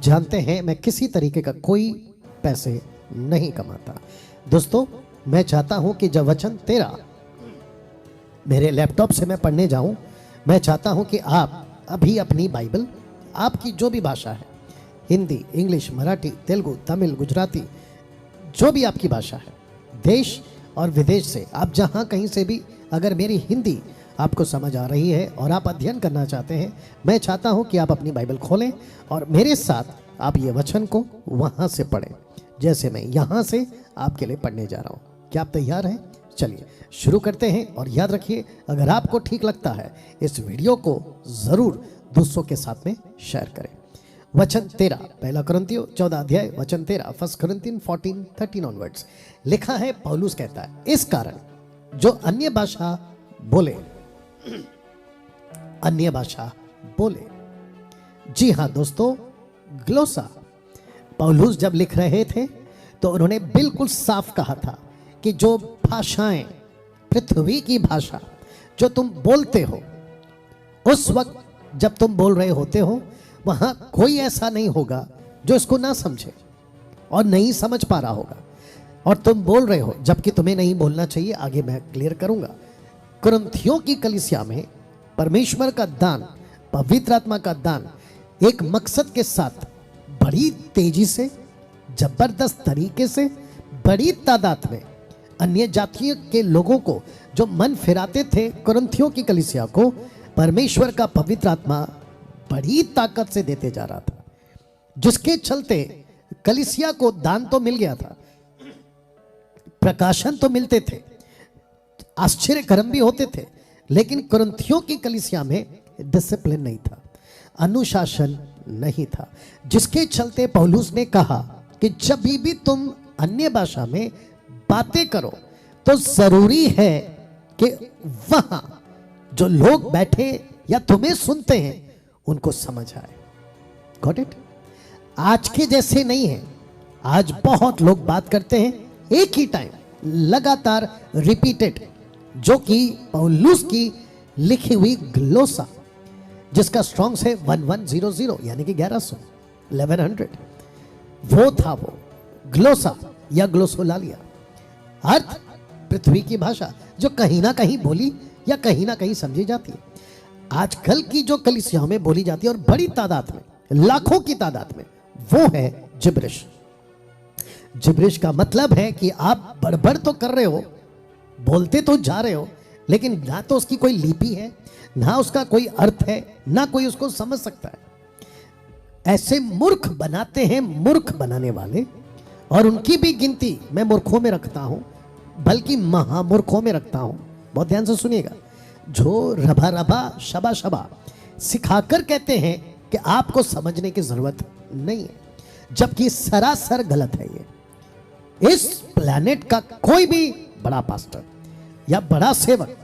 जानते हैं मैं किसी तरीके का कोई पैसे नहीं कमाता। दोस्तों, मैं चाहता हूं कि जब वचन तेरा मेरे लैपटॉप से मैं पढ़ने जाऊं, मैं चाहता हूं कि आप अभी अपनी बाइबल, आपकी जो भी भाषा है, हिंदी, इंग्लिश, मराठी, तेलुगु, तमिल, गुजराती, जो भी आपकी भाषा है, देश और विदेश से आप जहां कहीं से भी अगर मेरी हिंदी आपको समझ आ रही है और आप अध्ययन करना चाहते हैं, मैं चाहता हूं कि आप अपनी बाइबल खोलें और मेरे साथ आप ये वचन को वहां से पढ़ें, जैसे मैं यहां से आपके लिए पढ़ने जा रहा हूं। क्या आप तैयार हैं? चलिए शुरू करते हैं। और याद रखिए, अगर आपको ठीक लगता है इस वीडियो को जरूर दूसरों के साथ में शेयर करें। वचन 13, पहला कुरिन्थियों 14 अध्याय वचन 13, 1 Corinthians 14:13 ऑनवर्ड्स लिखा है। पौलुस कहता है, इस कारण जो अन्य भाषा बोले, अन्य भाषा बोले। जी हाँ दोस्तों, ग्लोसा पौलुस जब लिख रहे थे तो उन्होंने बिल्कुल साफ कहा था कि जो भाषाएं, पृथ्वी की भाषा जो तुम बोलते हो, उस वक्त जब तुम बोल रहे होते हो वहां कोई ऐसा नहीं होगा जो इसको ना समझे और नहीं समझ पा रहा होगा, और तुम बोल रहे हो जबकि तुम्हें नहीं बोलना चाहिए। आगे मैं क्लियर करूंगा। कुरिन्थियों की कलीसिया में परमेश्वर का दान, पवित्र आत्मा का दान एक मकसद के साथ बड़ी तेजी से, जबरदस्त तरीके से, बड़ी तादाद में अन्य जातियों के लोगों को जो मन फिराते थे, कुरिन्थियों की कलीसिया को परमेश्वर का पवित्र आत्मा बड़ी ताकत से देते जा रहा था, जिसके चलते कलीसिया को दान तो मिल गया था, प्रकाशन तो मिलते थे, आश्चर्य कर्म भी होते थे, लेकिन कुरिन्थियों की कलीसिया में डिसिप्लिन नहीं था, अनुशासन नहीं था, जिसके चलते पौलुस ने कहा कि जब भी तुम अन्य भाषा में बातें करो तो जरूरी है कि वहां जो लोग बैठे या तुम्हें सुनते हैं उनको समझ आए। Got it? आज के जैसे नहीं है। आज बहुत लोग बात करते हैं एक ही टाइम, लगातार रिपीटेड, जो कि पौलुस की लिखी हुई ग्लोसा, जिसका स्ट्रॉन्ग है 1100 यानी कि 1100 वो था, वो ग्लोसा या ग्लोसोलालिया, अर्थ पृथ्वी की भाषा जो कहीं ना कहीं बोली या कहीं ना कहीं समझी जाती है। आजकल की जो कलीसियाओं में बोली जाती है और बड़ी तादाद में, लाखों की तादाद में, वो है जिब्रिश। जिब्रिश का मतलब है कि आप बड़बड़ तो कर रहे हो, बोलते तो जा रहे हो, लेकिन ना तो उसकी कोई लिपि है, ना उसका कोई अर्थ है, ना कोई उसको समझ सकता है। ऐसे मूर्ख बनाते हैं मूर्ख बनाने वाले, और उनकी भी गिनती मैं मूर्खों में रखता हूं, बल्कि महामूर्खों में रखता हूं। बहुत ध्यान से सुनिएगा। जो रभा रभा शबा शबा सिखाकर कहते हैं कि आपको समझने की जरूरत नहीं है, जबकि सरासर गलत है। ये इस प्लेनेट का कोई भी बड़ा पास्टर या बड़ा सेवक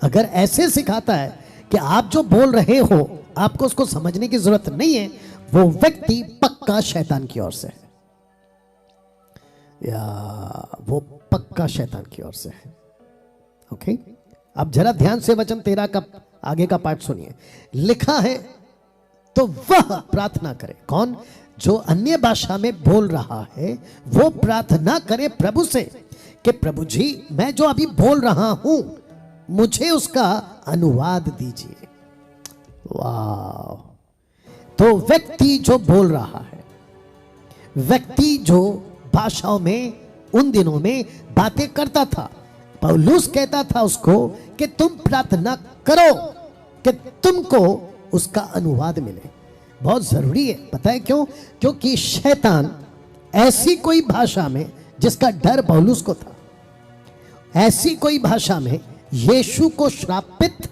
अगर ऐसे सिखाता है कि आप जो बोल रहे हो आपको उसको समझने की जरूरत नहीं है, वो व्यक्ति पक्का शैतान की ओर से है, या वो पक्का शैतान की ओर से है। ओके, अब जरा ध्यान से वचन 13 का आगे का पार्ट सुनिए। लिखा है, तो वह प्रार्थना करे। कौन? जो अन्य भाषा में बोल रहा है वो प्रार्थना करे प्रभु से कि प्रभु जी, मैं जो अभी बोल रहा हूं मुझे उसका अनुवाद दीजिए। वाह! तो व्यक्ति जो बोल रहा है, व्यक्ति जो भाषाओं में उन दिनों में बातें करता था, पौलुस कहता था उसको कि तुम प्रार्थना करो कि तुमको उसका अनुवाद मिले। बहुत जरूरी है। पता है क्यों? क्योंकि शैतान ऐसी कोई भाषा में, जिसका डर पौलुस को था, ऐसी कोई भाषा में यीशु को श्रापित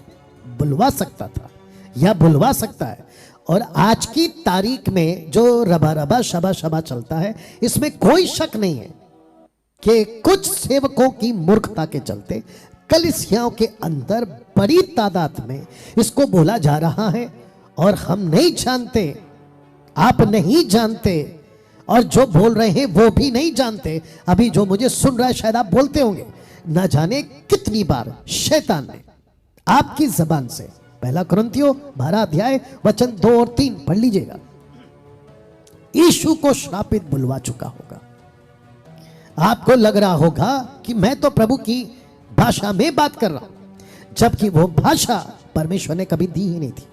बुलवा सकता था या बुलवा सकता है। और आज की तारीख में जो रबा रबा शबा शबा चलता है, इसमें कोई शक नहीं है कि कुछ सेवकों की मूर्खता के चलते कलीसियाओं के अंदर बड़ी तादाद में इसको बोला जा रहा है, और हम नहीं जानते, आप नहीं जानते, और जो बोल रहे हैं वो भी नहीं जानते। अभी जो मुझे सुन रहा है शायद आप बोलते होंगे, ना जाने कितनी बार शैतान ने आपकी जबान से, पहला कुरिन्थियों 12 अध्याय वचन 2 और 3 पढ़ लीजिएगा, यीशु को श्रापित बुलवा चुका होगा। आपको लग रहा होगा कि मैं तो प्रभु की भाषा में बात कर रहा हूं, जबकि वो भाषा परमेश्वर ने कभी दी ही नहीं थी।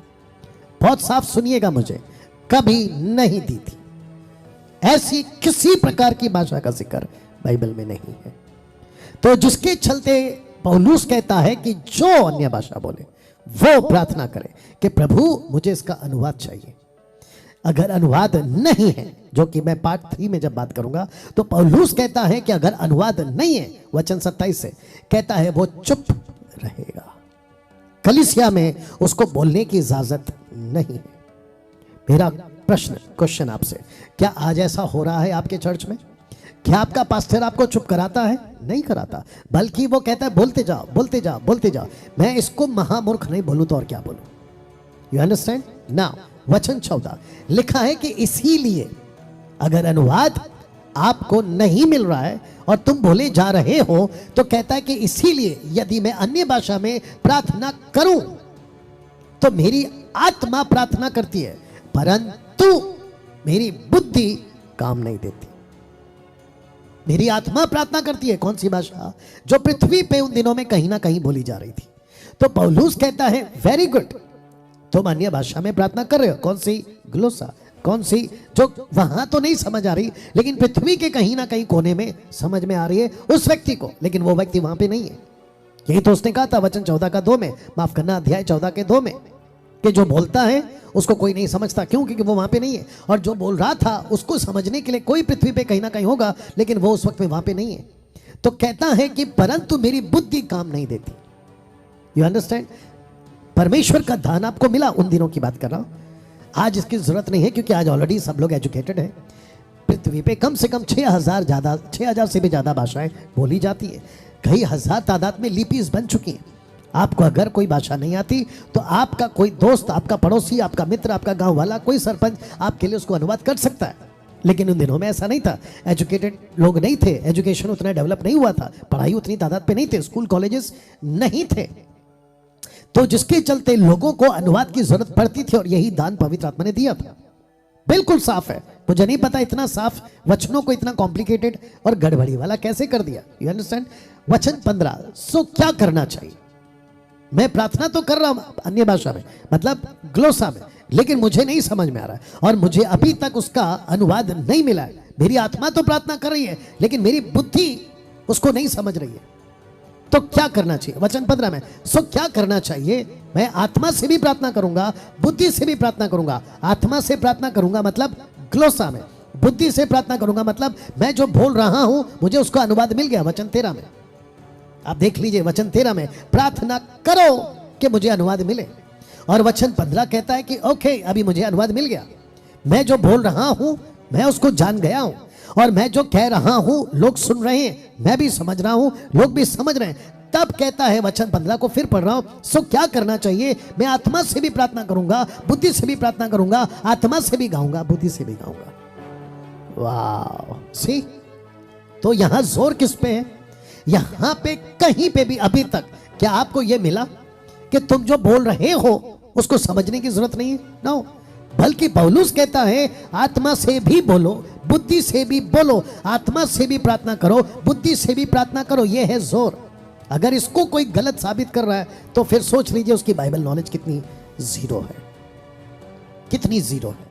बहुत साफ सुनिएगा मुझे, कभी नहीं दी थी। ऐसी किसी प्रकार की भाषा का जिक्र बाइबल में नहीं है। तो जिसके चलते पौलुस कहता है कि जो अन्य भाषा बोले वो प्रार्थना करे कि प्रभु मुझे इसका अनुवाद चाहिए। अगर अनुवाद नहीं है, जो कि मैं पार्ट 3 में जब बात करूंगा, तो पौलुस कहता है कि अगर अनुवाद नहीं है, वचन 27 से कहता है वो चुप रहेगा। कलीसिया में उसको बोलने की इजाजत नहीं है। मेरा क्वेश्चन आपसे, क्या आज ऐसा हो रहा है आपके चर्च में? क्या आपका पास्टर आपको चुप कराता है? नहीं कराता, बल्कि वो कहता है बोलते जाओ बोलते जाओ बोलते जाओ। मैं इसको महामूर्ख नहीं बोलूं तो और क्या बोलूं? You understand now? वचन 14 लिखा है कि इसीलिए अगर अनुवाद आपको नहीं मिल रहा है और तुम बोले जा रहे हो, तो कहता है कि इसीलिए यदि मैं अन्य भाषा में प्रार्थना करूं तो मेरी आत्मा प्रार्थना करती है, परंतु मेरी बुद्धि काम नहीं देती। मेरी आत्मा प्रार्थना करती है। कौन सी भाषा? जो पृथ्वी पे उन दिनों में कहीं ना कहीं बोली जा रही थी। तो पौलुस कहता है वेरी गुड, तुम अन्य भाषा में प्रार्थना कर रहे हो। कौन सी? ग्लोसा। कौन सी? जो वहां तो नहीं समझ आ रही, लेकिन पृथ्वी के कहीं ना कहीं कोने में समझ में आ रही है उस व्यक्ति को, लेकिन वो व्यक्ति वहां पे नहीं है। यही तो उसने कहा था वचन 14 का 2 में, माफ करना अध्याय 14 के 2 में, कि जो बोलता है उसको कोई नहीं समझता। क्यों? क्योंकि वो वहां पे नहीं है। और जो बोल रहा था उसको समझने के लिए कोई पृथ्वी पे कहीं ना कहीं होगा, लेकिन वो उस वक्त में वहां पे नहीं है। तो कहता है कि परंतु मेरी बुद्धि काम नहीं देती। You understand? परमेश्वर का दान आपको मिला, उन दिनों की बात कर रहा हूं। आज इसकी जरूरत नहीं है, क्योंकि आज ऑलरेडी सब लोग एजुकेटेड है। पृथ्वी पे कम से कम 6,000 से भी ज्यादा भाषाएं बोली जाती है। कई हजार तादाद में लिपीज बन चुकी हैं। आपको अगर कोई भाषा नहीं आती तो आपका कोई दोस्त, आपका पड़ोसी, आपका मित्र, आपका गांव वाला, कोई सरपंच आपके लिए उसको अनुवाद कर सकता है। लेकिन उन दिनों में ऐसा नहीं था। एजुकेटेड लोग नहीं थे, एजुकेशन उतना डेवलप नहीं हुआ था, पढ़ाई उतनी तादाद पे नहीं थे, स्कूल कॉलेजेस नहीं थे। तो जिसके चलते लोगों को अनुवाद की जरूरत पड़ती थी, और यही दान पवित्र आत्मा ने दिया था। बिल्कुल साफ है। मुझे नहीं पता इतना साफ वचनों को इतना कॉम्प्लिकेटेड और गड़बड़ी वाला कैसे कर दिया। You understand? वचन 15, सो क्या करना चाहिए? मैं प्रार्थना तो कर रहा हूं अन्य भाषा में, मतलब ग्लोसा में, लेकिन मुझे नहीं समझ में आ रहा है और मुझे अभी तक उसका अनुवाद नहीं मिला है। मेरी आत्मा तो प्रार्थना कर रही है, लेकिन मेरी बुद्धि उसको नहीं समझ रही है। तो क्या करना चाहिए? वचन 15 में, सो क्या करना चाहिए? मैं आत्मा से भी प्रार्थना करूंगा, बुद्धि से भी प्रार्थना करूंगा। आत्मा से प्रार्थना करूंगा मतलब ग्लोसा में, बुद्धि से प्रार्थना करूंगा मतलब मैं जो बोल रहा हूं मुझे उसका अनुवाद मिल गया। वचन 13 में आप देख लीजिए, वचन 13 में प्रार्थना करो कि मुझे अनुवाद मिले, और वचन 15 कहता है कि ओके अभी मुझे अनुवाद मिल गया। मैं जो बोल रहा हूं मैं उसको जान गया हूं, और मैं जो कह रहा हूं लोग सुन रहे हैं, मैं भी समझ रहा हूं, लोग भी समझ रहे हैं। तब कहता है वचन 15 को फिर पढ़ रहा हूं, सो क्या करना चाहिए? मैं आत्मा से भी प्रार्थना करूंगा, बुद्धि से भी प्रार्थना करूंगा, आत्मा से भी गाऊंगा, बुद्धि से भी गाऊंगा। वाह, सी, तो यहां जोर किस पे है? यहां पे कहीं पे भी अभी तक क्या आपको यह मिला कि तुम जो बोल रहे हो उसको समझने की जरूरत नहीं है? नो, बल्कि पौलुस कहता है आत्मा से भी बोलो, बुद्धि से भी बोलो, आत्मा से भी प्रार्थना करो, बुद्धि से भी प्रार्थना करो। यह है जोर। अगर इसको कोई गलत साबित कर रहा है तो फिर सोच लीजिए उसकी बाइबल नॉलेज कितनी जीरो है, कितनी जीरो है।